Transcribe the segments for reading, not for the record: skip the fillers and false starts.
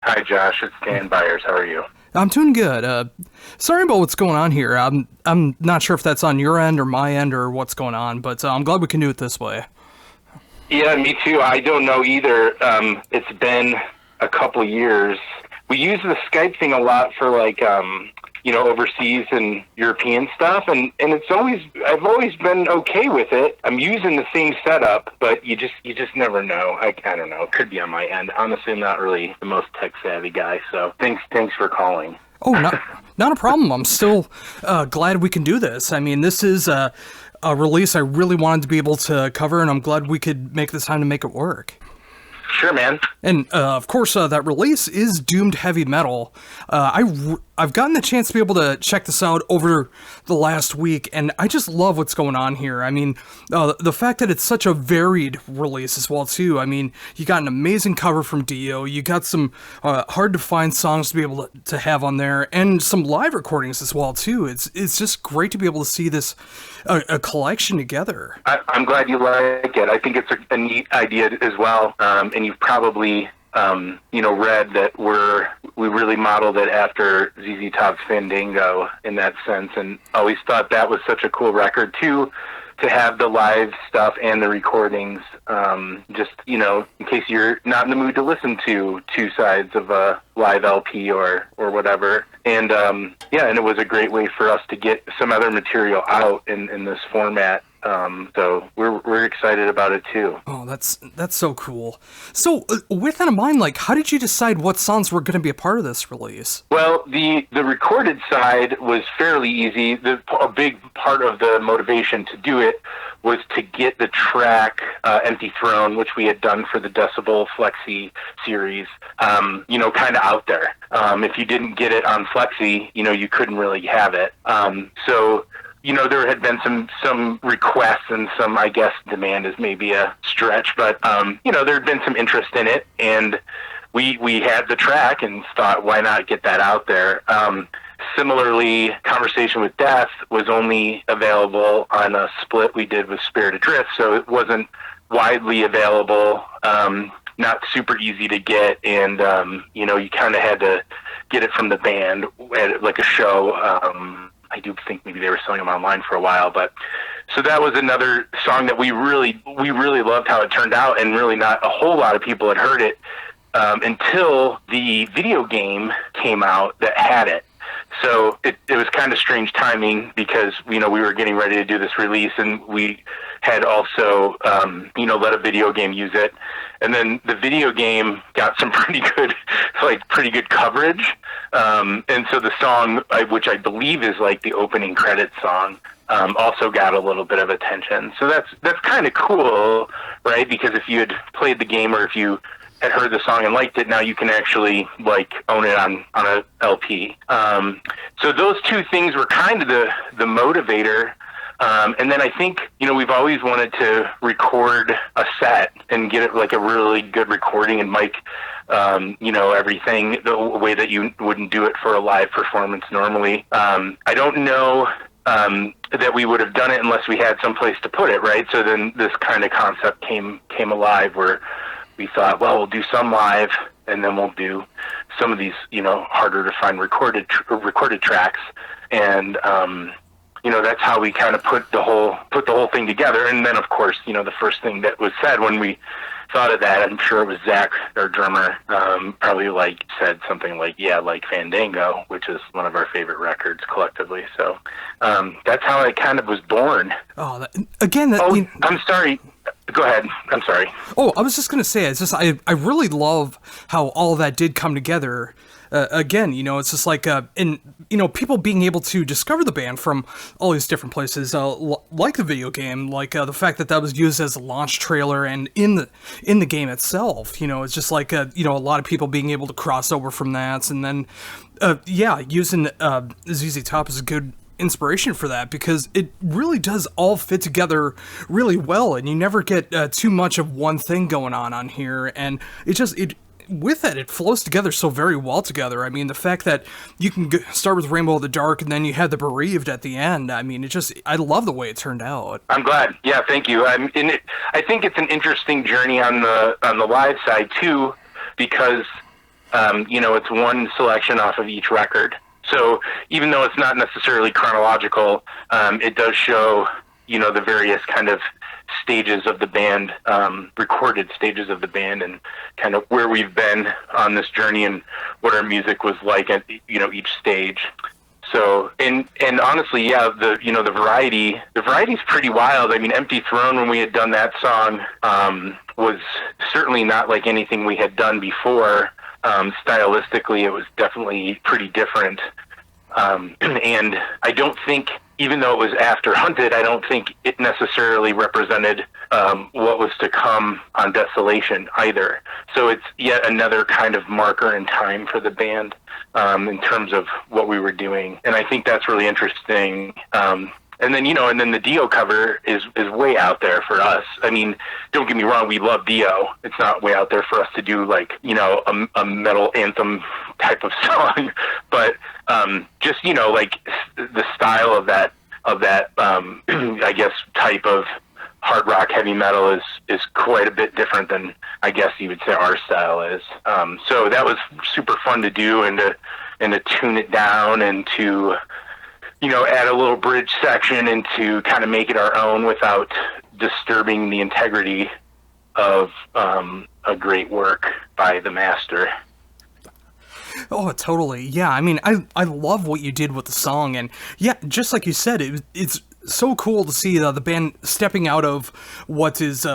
Hi, Josh. It's Dan Beiers. How are you? I'm doing good. Sorry about what's going on here. I'm not sure if that's on your end or my end or what's going on, but I'm glad we can do it this way. Yeah, me too. I don't know either. It's been a couple years. We use the Skype thing a lot for overseas and European stuff, and I've always been okay with it. I'm using the same setup, but you just never know. I don't know. It could be on my end. Honestly, I'm not really the most tech savvy guy, so thanks for calling. Oh, not a problem. I'm still glad we can do this. I mean, this is a release I really wanted to be able to cover, and I'm glad we could make this time to make it work. Sure, man. And of course, that release is Doomed Heavy Metal. I've gotten the chance to be able to check this out over the last week, and I just love what's going on here. I mean, the fact that it's such a varied release as well, too. I mean, you got an amazing cover from Dio, you got some hard-to-find songs to be able to have on there, and some live recordings as well, too. It's just great to be able to see this, a collection together. I'm glad you like it. I think it's a neat idea as well, and you've probably read that we really modeled it after ZZ Top's Fandango in that sense, and always thought that was such a cool record too, to have the live stuff and the recordings, in case you're not in the mood to listen to two sides of a live LP or whatever. And and it was a great way for us to get some other material out in this format. So we're excited about it too. Oh, that's so cool. So with that in mind, how did you decide what songs were going to be a part of this release? Well, the recorded side was fairly easy. A big part of the motivation to do it was to get the track Empty Throne, which we had done for the Decibel Flexi series, kind of out there. If you didn't get it on Flexi, you couldn't really have it. There had been some requests and some, I guess, demand is maybe a stretch, but, there had been some interest in it, and we had the track and thought, why not get that out there? Similarly, Conversation with Death was only available on a split we did with Spirit Adrift, so it wasn't widely available, not super easy to get, and, you kind of had to get it from the band at, a show. I do think maybe they were selling them online for a while, but so that was another song that we really loved how it turned out, and really not a whole lot of people had heard it until the video game came out that had it. So it was kind of strange timing because, we were getting ready to do this release, and we had also, let a video game use it. And then the video game got some pretty good coverage. And so the song, which I believe is the opening credit song, also got a little bit of attention. So that's kind of cool, right? Because if you had played the game, or if you had heard the song and liked it, now you can actually own it on a LP. So those two things were kind of the motivator. And then I think, we've always wanted to record a set and get it a really good recording and mic, everything the way that you wouldn't do it for a live performance normally. I don't know that we would have done it unless we had some place to put it, right? So then this kind of concept came alive, where we thought, well, we'll do some live, and then we'll do some of these, harder to find recorded tracks, and that's how we kind of put the whole thing together. And then, of course, the first thing that was said when we thought of that, I'm sure it was Zach, our drummer, probably said something like Fandango, which is one of our favorite records collectively. So that's how it kind of was born. Oh, I'm sorry. Go ahead. I'm sorry. Oh, I was just going to say, it's just, I really love how all that did come together. It's just people being able to discover the band from all these different places, like the video game, the fact that was used as a launch trailer and in the game itself, it's just a lot of people being able to cross over from that. And then, using ZZ Top is a good inspiration for that, because it really does all fit together really well, and you never get too much of one thing going on here, and it flows together so very well together. I mean, the fact that you can start with Rainbow in the Dark and then you have the Bereaved at the end, I mean, I love the way it turned out. I'm glad. Yeah, thank you. I think it's an interesting journey on the live side too, because It's one selection off of each record. So even though it's not necessarily chronological, it does show, the various kind of stages of the band, recorded stages of the band, and kind of where we've been on this journey and what our music was like at, each stage. So, and honestly, yeah, the variety's pretty wild. I mean, Empty Throne, when we had done that song, was certainly not like anything we had done before. Stylistically, it was definitely pretty different. And I don't think, even though it was after Hunted, I don't think it necessarily represented what was to come on Desolation either. So it's yet another kind of marker in time for the band in terms of what we were doing. And I think that's really interesting. And then the Dio cover is way out there for us. I mean, don't get me wrong, we love Dio. It's not way out there for us to do like, a metal anthem type of song, but just, like the style of that I guess type of hard rock heavy metal is quite a bit different than I guess you would say our style is. So that was super fun to do and to tune it down and to, add a little bridge section and to kind of make it our own without disturbing the integrity of a great work by the master. Oh, totally. Yeah, I mean, I love what you did with the song, and yeah, just like you said, it's so cool to see the band stepping out of what is,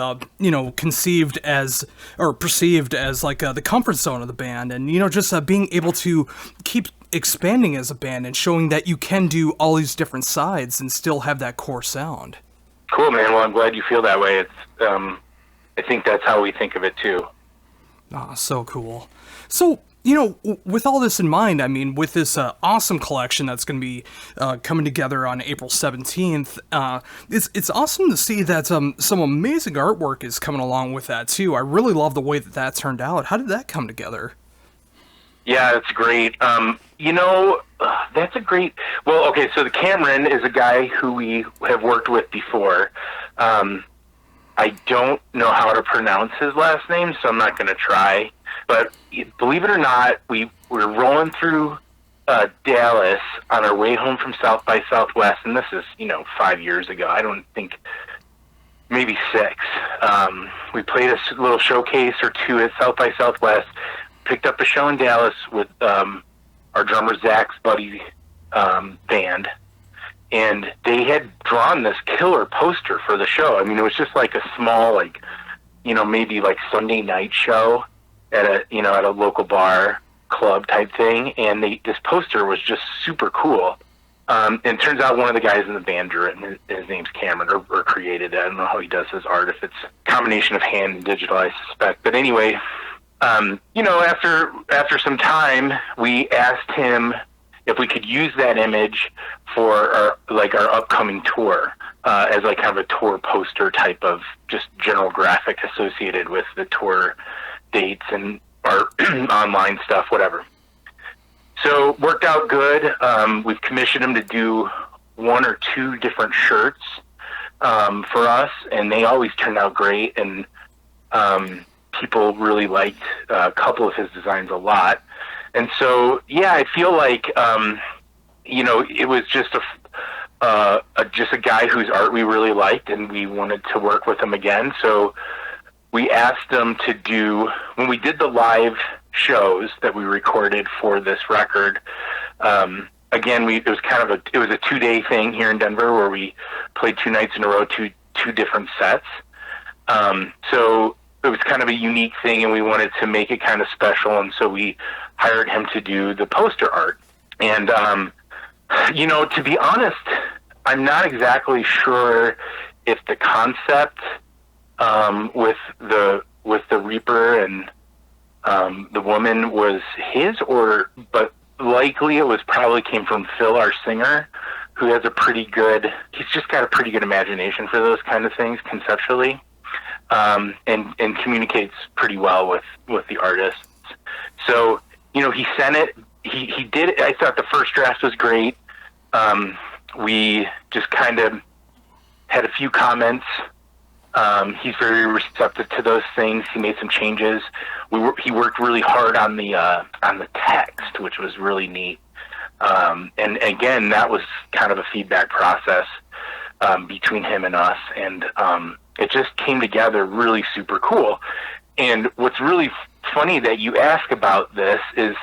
conceived as, or perceived as, like, the comfort zone of the band, and, just being able to keep expanding as a band and showing that you can do all these different sides and still have that core sound. Cool, man. Well, I'm glad you feel that way. It's, I think that's how we think of it, too. Ah, so cool. So, with all this in mind, I mean, with this awesome collection that's going to be coming together on April 17th, it's awesome to see that some amazing artwork is coming along with that, too. I really love the way that turned out. How did that come together? Yeah, it's great. That's a great... Well, okay, so the Cameron is a guy who we have worked with before. I don't know how to pronounce his last name, so I'm not going to try. But believe it or not, we were rolling through Dallas on our way home from South by Southwest, and this is, 5 years ago. I don't think, maybe 6. We played a little showcase or two at South by Southwest, picked up a show in Dallas with our drummer Zach's buddy band, and they had drawn this killer poster for the show. I mean, it was just like a small, maybe like Sunday night show at a local bar club type thing, and this poster was just super cool. And it turns out one of the guys in the band drew it, and his name's Cameron, or created it. I don't know how he does his art, if it's a combination of hand and digital, I suspect. But anyway, after some time, we asked him if we could use that image for our upcoming tour, as like kind of a tour poster type of just general graphic associated with the tour dates and our online stuff, whatever. So worked out good. We've commissioned him to do 1 or 2 different shirts for us, and they always turned out great. And people really liked a couple of his designs a lot. And so, yeah, I feel like it was just a guy whose art we really liked, and we wanted to work with him again. So we asked them to do, when we did the live shows that we recorded for this record, again, it was a 2-day thing here in Denver where we played 2 nights in a row, two different sets. So it was kind of a unique thing, and we wanted to make it kind of special, and so we hired him to do the poster art. And, to be honest, I'm not exactly sure if the concept with the Reaper and the woman was his, but likely it was probably came from Phil, our singer, who has he's just got a pretty good imagination for those kind of things conceptually, and communicates pretty well with the artists. So, he sent it, he did it. I thought the first draft was great. We just kind of had a few comments. He's very receptive to those things. He made some changes. he worked really hard on the text, which was really neat. And again, that was kind of a feedback process between him and us, and it just came together really super cool. And what's really funny that you ask about this is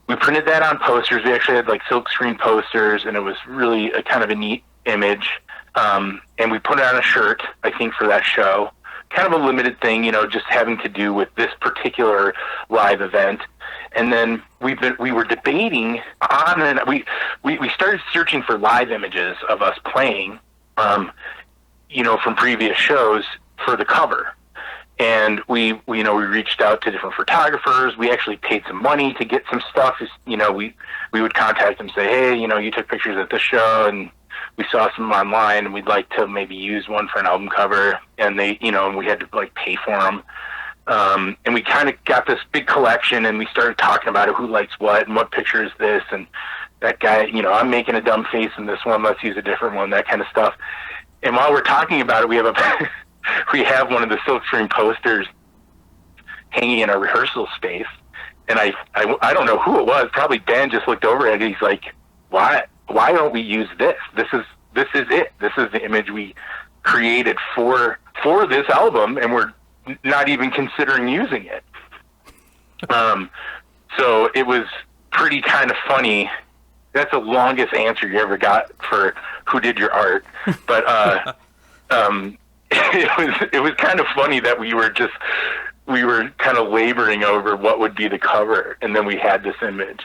we printed that on posters. We actually had like silkscreen posters, and it was really a kind of a neat image. And we put it on a shirt, I think, for that show. Kind of a limited thing, just having to do with this particular live event. And then we were debating on, and we started searching for live images of us playing, from previous shows for the cover. And we reached out to different photographers. We actually paid some money to get some stuff. We would contact them, say, hey, you took pictures at this show, and we saw some online, and we'd like to maybe use one for an album cover. And they, and we had to like pay for them. And we kind of got this big collection, and we started talking about it, who likes what, and what picture is this, and that guy, I'm making a dumb face in this one, let's use a different one, that kind of stuff. And while we're talking about it, we have one of the silkscreen posters hanging in our rehearsal space, and I don't know who it was, probably Ben just looked over at it, and he's like, why don't we use this? This is it. This is the image we created for this album, and we're not even considering using it. So it was pretty kind of funny. That's the longest answer you ever got for who did your art. But it was kind of funny that we were kind of laboring over what would be the cover, and then we had this image.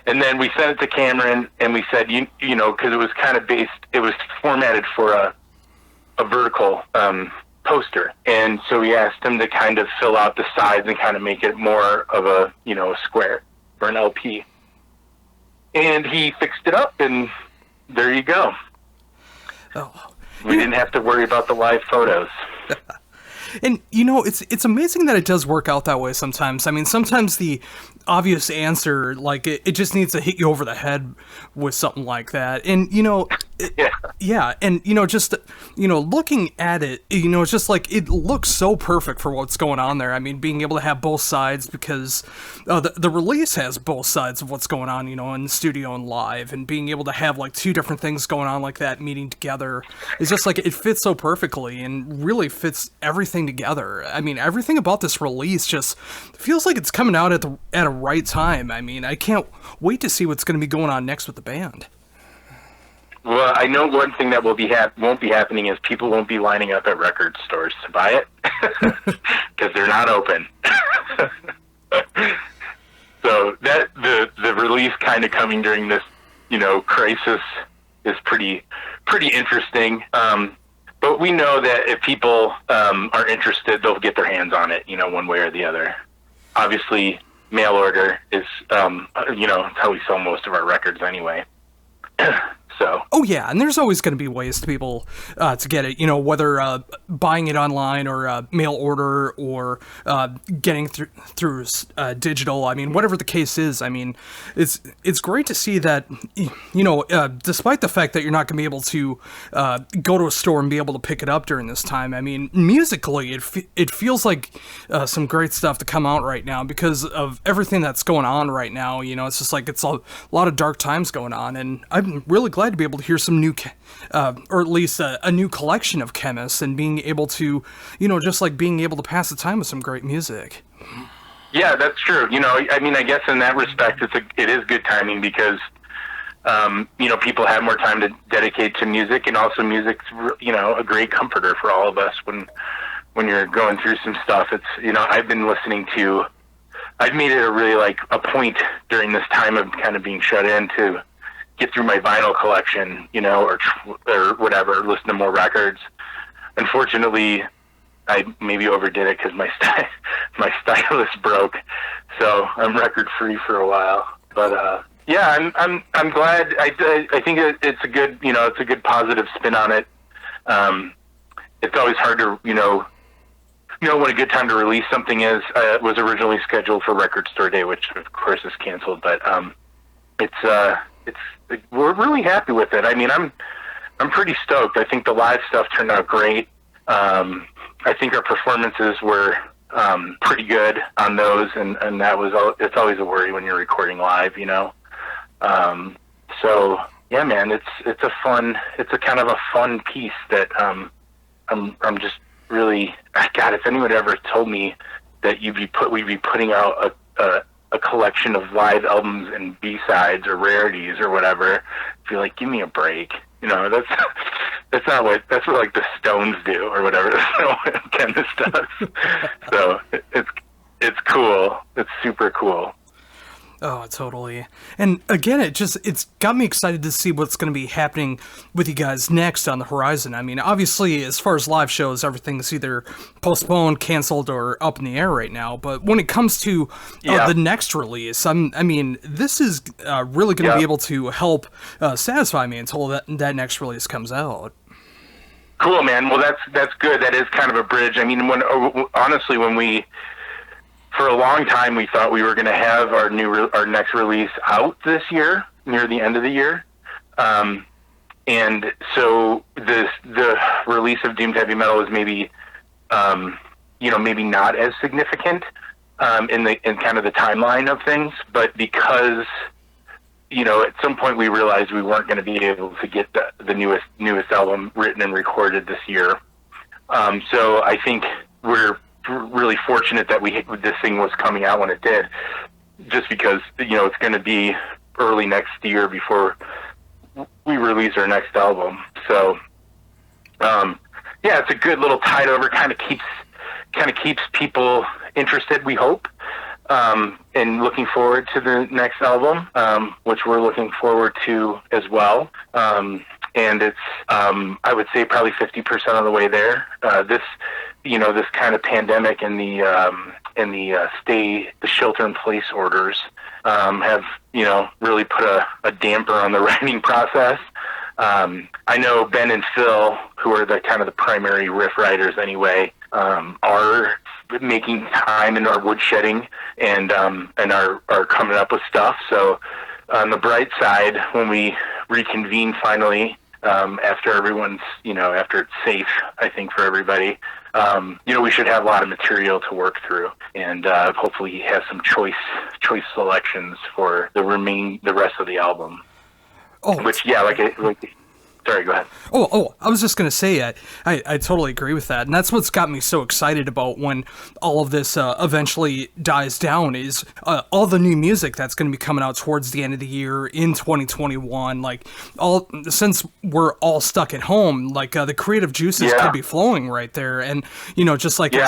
And then we sent it to Cameron, and we said, because it was kind of it was formatted for a vertical poster. And so we asked him to kind of fill out the sides and kind of make it more of a square for an LP. And he fixed it up, and there you go. Oh. We didn't have to worry about the live photos. And, it's amazing that it does work out that way sometimes. I mean, sometimes the obvious answer, like, it just needs to hit you over the head with something like that. And, yeah. And, just, looking at it, it's just like, it looks so perfect for what's going on there. I mean, being able to have both sides, because the release has both sides of what's going on, in the studio and live, and being able to have, like, two different things going on like that, meeting together, is just like, it fits so perfectly and really fits everything together. I mean, everything about this release just feels like it's coming out at a right time. I mean, I can't wait to see what's going to be going on next with the band. Well, I know one thing that won't be happening is people won't be lining up at record stores to buy it because they're not open. So that the release kind of coming during this crisis is pretty interesting. But we know that if people are interested, they'll get their hands on it, one way or the other. Obviously, mail order is, how we sell most of our records anyway. So. Oh yeah, and there's always going to be ways to people to get it. Whether buying it online or mail order or getting through digital. I mean, whatever the case is. I mean, it's great to see that. Despite the fact that you're not going to be able to go to a store and be able to pick it up during this time. I mean, musically, it feels like some great stuff to come out right now because of everything that's going on right now. It's just like it's a lot of dark times going on, and I'm really glad to be able to hear some new, or at least a new collection of Khemmis, and being able to, just like being able to pass the time with some great music. Yeah, that's true. I guess in that respect, it is good timing because, people have more time to dedicate to music, and also music's, a great comforter for all of us when you're going through some stuff. It's, I've made it a point during this time of kind of being shut in to get through my vinyl collection, or whatever, listen to more records. Unfortunately, I maybe overdid it because my stylus broke, so I'm record free for a while. But yeah, I'm glad. I think it's a good it's a good positive spin on it. It's always hard to what a good time to release something is. It was originally scheduled for Record Store Day, which of course is canceled, but we're really happy with it. I mean, I'm pretty stoked. I think the live stuff turned out great. I think our performances were pretty good on those, and it's always a worry when you're recording live, So yeah, man, it's a kind of a fun piece that I'm just really, God, if anyone ever told me that we'd be putting out a collection of live albums and B-sides or rarities or whatever, I'd be like, give me a break. That's what like the Stones do or whatever. That's not what Khemmis does. So it's cool. It's super cool. Oh, totally. And again, it's got me excited to see what's going to be happening with you guys next on the horizon. I mean, obviously, as far as live shows, everything's either postponed, canceled, or up in the air right now. But when it comes to the next release, this is really going to be able to help satisfy me until that next release comes out. Cool, man. Well, that's good. That is kind of a bridge. I mean, when we for a long time, we thought we were going to have our next release out this year, near the end of the year, and so the release of Doomed Heavy Metal is maybe not as significant in kind of the timeline of things, but because at some point we realized we weren't going to be able to get the newest album written and recorded this year, so I think we're really fortunate that this thing was coming out when it did, just because it's going to be early next year before we release our next album. So it's a good little tide over. Kind of keeps people interested, we hope, and looking forward to the next album, which we're looking forward to as well. And it's I would say probably 50% of the way there. This kind of pandemic and the shelter in place orders have really put a damper on the writing process. I know Ben and Phil, who are the kind of the primary riff writers anyway, are making time in our woodshedding and are coming up with stuff. So on the bright side, when we reconvene finally, after everyone's, after it's safe, I think, for everybody, we should have a lot of material to work through, and hopefully have some choice selections for the rest of the album. Oh, which, sorry, go ahead. Oh, I was just going to say, I totally agree with that. And that's what's got me so excited about when all of this eventually dies down is all the new music that's going to be coming out towards the end of the year in 2021. Since we're all stuck at home, the creative juices could be flowing right there. And,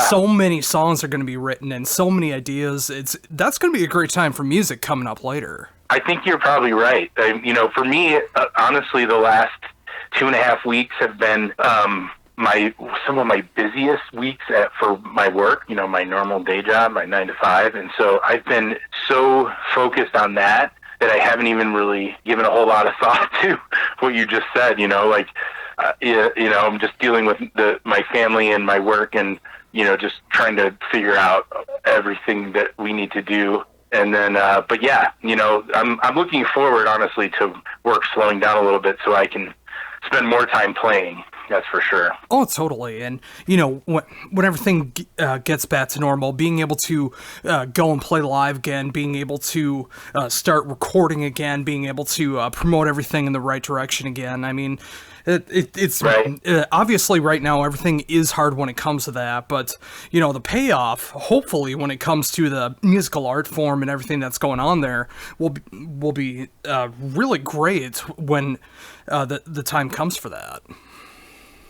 so many songs are going to be written and so many ideas. That's going to be a great time for music coming up later. I think you're probably right. For me, honestly, the last 2.5 weeks have been some of my busiest weeks for my work, my normal day job, my 9 to 5. And so I've been so focused on that I haven't even really given a whole lot of thought to what you just said, I'm just dealing with my family and my work and, just trying to figure out everything that we need to do. And then, I'm looking forward, honestly, to work slowing down a little bit so I can spend more time playing. That's for sure. Oh, totally. And, when everything gets back to normal, being able to go and play live again, being able to start recording again, being able to promote everything in the right direction again. I mean, it's right. Obviously right now everything is hard when it comes to that, but the payoff, hopefully, when it comes to the musical art form and everything that's going on there, will be really great when the time comes for that.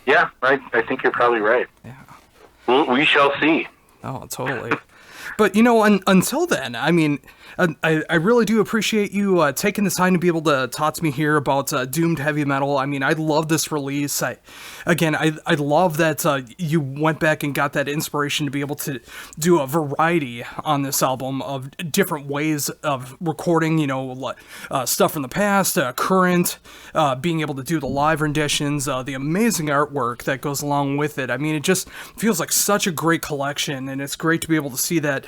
Yeah, I think you're probably right. Yeah, we shall see. Oh, totally. But until then, I mean, I really do appreciate you taking the time to be able to talk to me here about Doomed Heavy Metal. I mean, I love this release. I love that you went back and got that inspiration to be able to do a variety on this album of different ways of recording, stuff from the past, current, being able to do the live renditions, the amazing artwork that goes along with it. I mean, it just feels like such a great collection, and it's great to be able to see that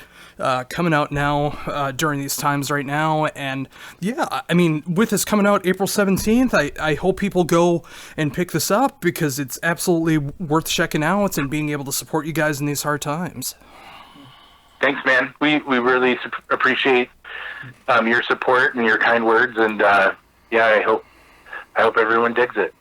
coming out now during these times right now. And yeah, I mean, with this coming out April 17th, I hope people go and pick this up because it's absolutely worth checking out and being able to support you guys in these hard times. Thanks, man. We really appreciate your support and your kind words, and yeah, I hope everyone digs it.